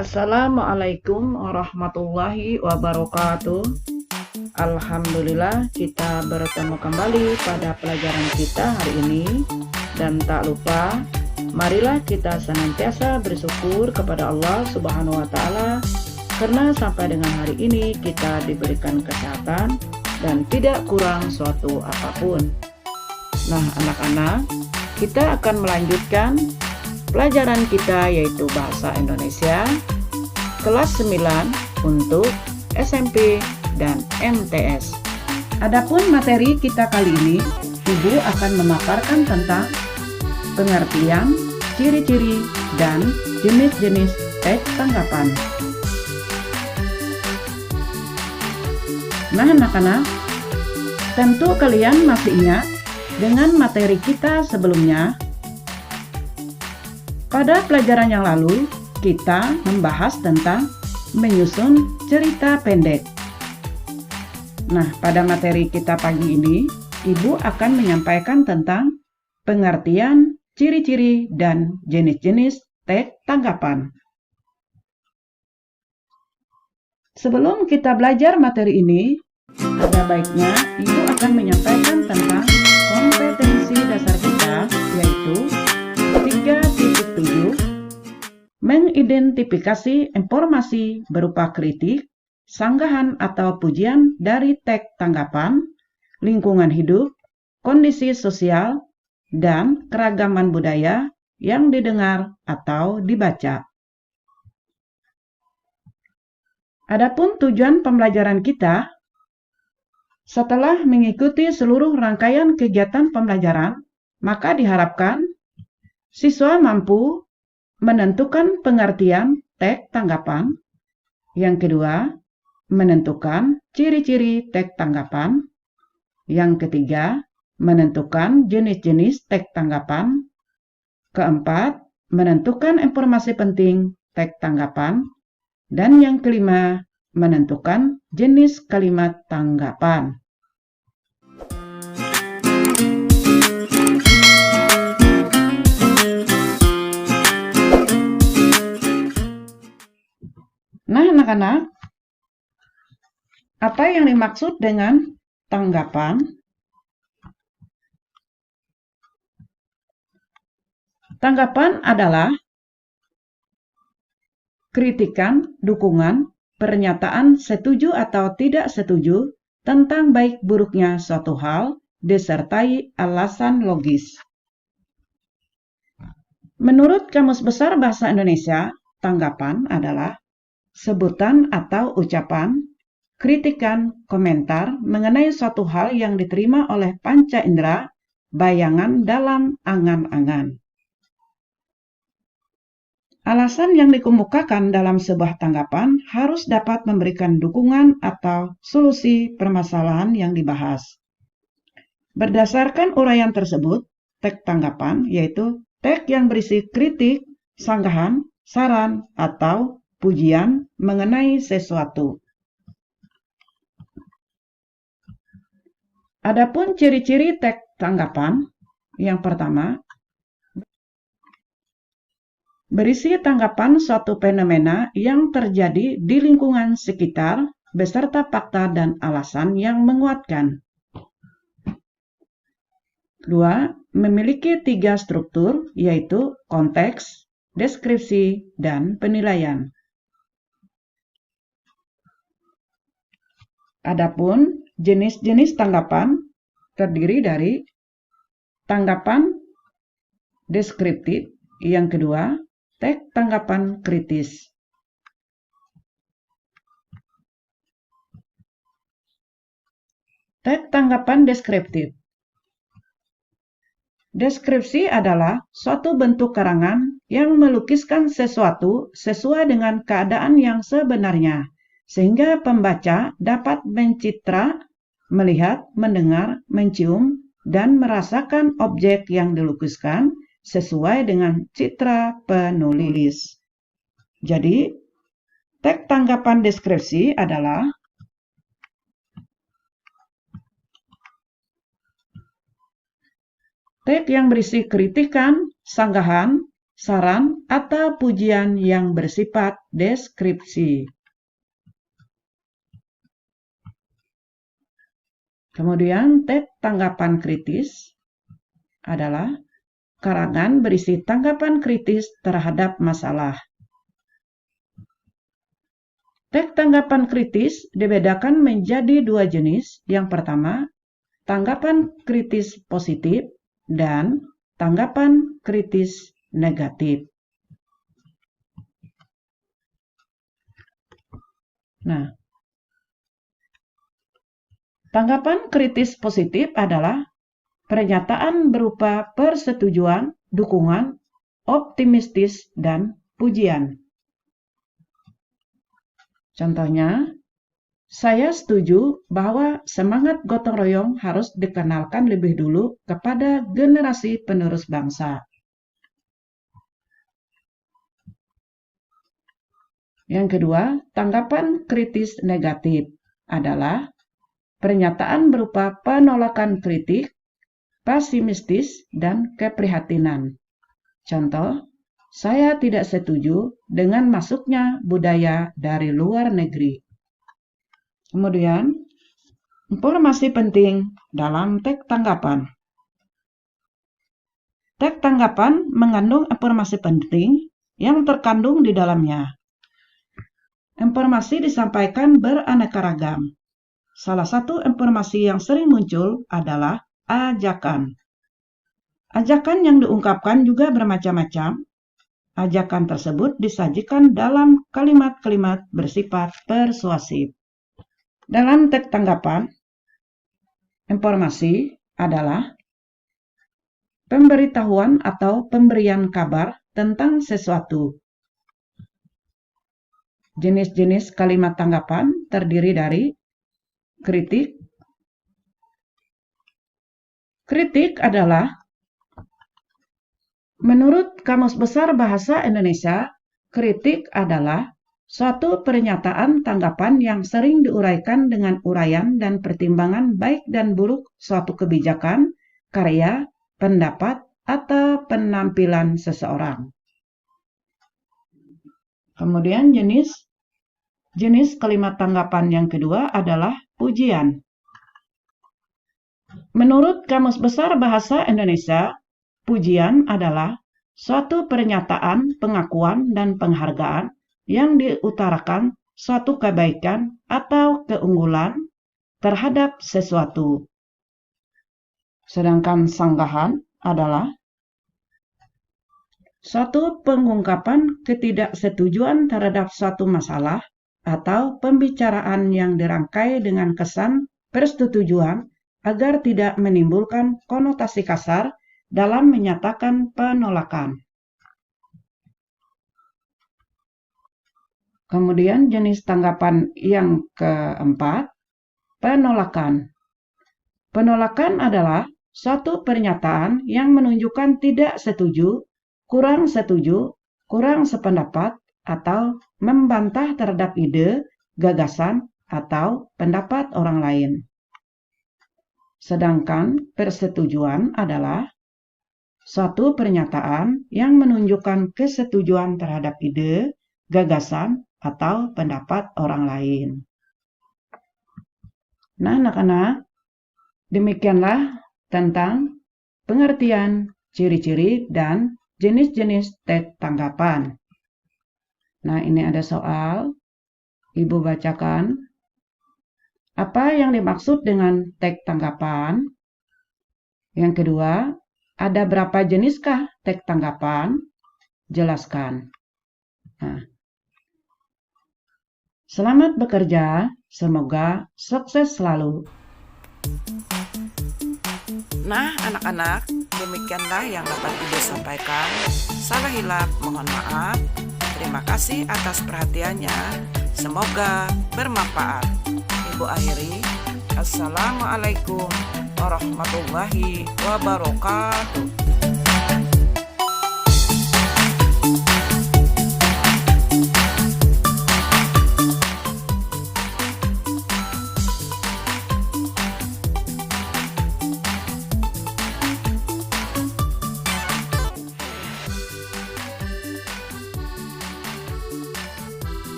Assalamualaikum warahmatullahi wabarakatuh. Alhamdulillah kita bertemu kembali pada pelajaran kita hari ini. Dan tak lupa, marilah kita senantiasa bersyukur kepada Allah Subhanahu wa Ta'ala, karena sampai dengan hari ini kita diberikan kesehatan dan tidak kurang suatu apapun. Nah, anak-anak, kita akan melanjutkan pelajaran kita, yaitu Bahasa Indonesia kelas 9 untuk SMP dan MTS. Adapun materi kita kali ini, Ibu akan memaparkan tentang pengertian, ciri-ciri, dan jenis-jenis teks tanggapan. Nah, anak-anak, tentu kalian masih ingat dengan materi kita sebelumnya. Pada pelajaran yang lalu, kita membahas tentang menyusun cerita pendek. Nah, pada materi kita pagi ini, Ibu akan menyampaikan tentang pengertian, ciri-ciri, dan jenis-jenis teks tanggapan. Sebelum kita belajar materi ini, ada baiknya Ibu akan menyampaikan tentang kompetensi dasar kita, yaitu 3.7, mengidentifikasi informasi berupa kritik, sanggahan atau pujian dari teks tanggapan, lingkungan hidup, kondisi sosial, dan keragaman budaya yang didengar atau dibaca. Adapun tujuan pembelajaran kita, setelah mengikuti seluruh rangkaian kegiatan pembelajaran, maka diharapkan siswa mampu menentukan pengertian teks tanggapan. Yang kedua, menentukan ciri-ciri teks tanggapan. Yang ketiga, menentukan jenis-jenis teks tanggapan. Keempat, menentukan informasi penting teks tanggapan. Dan yang kelima, menentukan jenis kalimat tanggapan. Nah, anak-anak, apa yang dimaksud dengan tanggapan? Tanggapan adalah kritikan, dukungan, pernyataan setuju atau tidak setuju tentang baik buruknya suatu hal, disertai alasan logis. Menurut Kamus Besar Bahasa Indonesia, tanggapan adalah sebutan atau ucapan, kritikan, komentar mengenai suatu hal yang diterima oleh panca indera, bayangan dalam angan-angan. Alasan yang dikemukakan dalam sebuah tanggapan harus dapat memberikan dukungan atau solusi permasalahan yang dibahas. Berdasarkan uraian tersebut, teks tanggapan yaitu teks yang berisi kritik, sanggahan, saran, atau pujian mengenai sesuatu. Adapun ciri-ciri teks tanggapan, yang pertama, berisi tanggapan suatu fenomena yang terjadi di lingkungan sekitar beserta fakta dan alasan yang menguatkan. Dua, memiliki 3 struktur, yaitu konteks, deskripsi, dan penilaian. Adapun jenis-jenis tanggapan terdiri dari tanggapan deskriptif, yang kedua, teks tanggapan kritis. Teks tanggapan deskriptif. Deskripsi adalah suatu bentuk karangan yang melukiskan sesuatu sesuai dengan keadaan yang sebenarnya, sehingga pembaca dapat mencitra, melihat, mendengar, mencium, dan merasakan objek yang dilukiskan sesuai dengan citra penulis. Jadi, teks tanggapan deskripsi adalah teks yang berisi kritikan, sanggahan, saran, atau pujian yang bersifat deskripsi. Kemudian teks tanggapan kritis adalah karangan berisi tanggapan kritis terhadap masalah. Teks tanggapan kritis dibedakan menjadi dua jenis. Yang pertama, tanggapan kritis positif dan tanggapan kritis negatif. Nah, tanggapan kritis positif adalah pernyataan berupa persetujuan, dukungan, optimistis, dan pujian. Contohnya, saya setuju bahwa semangat gotong royong harus dikenalkan lebih dulu kepada generasi penerus bangsa. Yang kedua, tanggapan kritis negatif adalah pernyataan berupa penolakan kritik, pesimistis, dan keprihatinan. Contoh, saya tidak setuju dengan masuknya budaya dari luar negeri. Kemudian, informasi penting dalam teks tanggapan. Teks tanggapan mengandung informasi penting yang terkandung di dalamnya. Informasi disampaikan beraneka ragam. Salah satu informasi yang sering muncul adalah ajakan. Ajakan yang diungkapkan juga bermacam-macam. Ajakan tersebut disajikan dalam kalimat-kalimat bersifat persuasif. Dalam teks tanggapan, informasi adalah pemberitahuan atau pemberian kabar tentang sesuatu. Jenis-jenis kalimat tanggapan terdiri dari kritik. Kritik adalah, menurut Kamus Besar Bahasa Indonesia, kritik adalah suatu pernyataan tanggapan yang sering diuraikan dengan uraian dan pertimbangan baik dan buruk suatu kebijakan, karya, pendapat, atau penampilan seseorang. Kemudian jenis kalimat tanggapan yang kedua adalah pujian. Menurut Kamus Besar Bahasa Indonesia, pujian adalah suatu pernyataan, pengakuan, dan penghargaan yang diutarakan suatu kebaikan atau keunggulan terhadap sesuatu. Sedangkan sanggahan adalah suatu pengungkapan ketidaksetujuan terhadap suatu masalah atau pembicaraan yang dirangkai dengan kesan persetujuan agar tidak menimbulkan konotasi kasar dalam menyatakan penolakan. Kemudian jenis tanggapan yang keempat, penolakan. Penolakan adalah suatu pernyataan yang menunjukkan tidak setuju, kurang sependapat, atau membantah terhadap ide, gagasan, atau pendapat orang lain. Sedangkan persetujuan adalah suatu pernyataan yang menunjukkan kesetujuan terhadap ide, gagasan, atau pendapat orang lain. Nah, anak-anak, demikianlah tentang pengertian, ciri-ciri, dan jenis-jenis teks tanggapan. Nah, ini ada soal. Ibu bacakan. Apa yang dimaksud dengan teks tanggapan? Yang kedua, ada berapa jeniskah teks tanggapan? Jelaskan. Nah, selamat bekerja, semoga sukses selalu. Nah, anak-anak, demikianlah yang dapat Ibu sampaikan. Salah hilap, mohon maaf. Terima kasih atas perhatiannya. Semoga bermanfaat. Ibu akhiri. Assalamualaikum warahmatullahi wabarakatuh.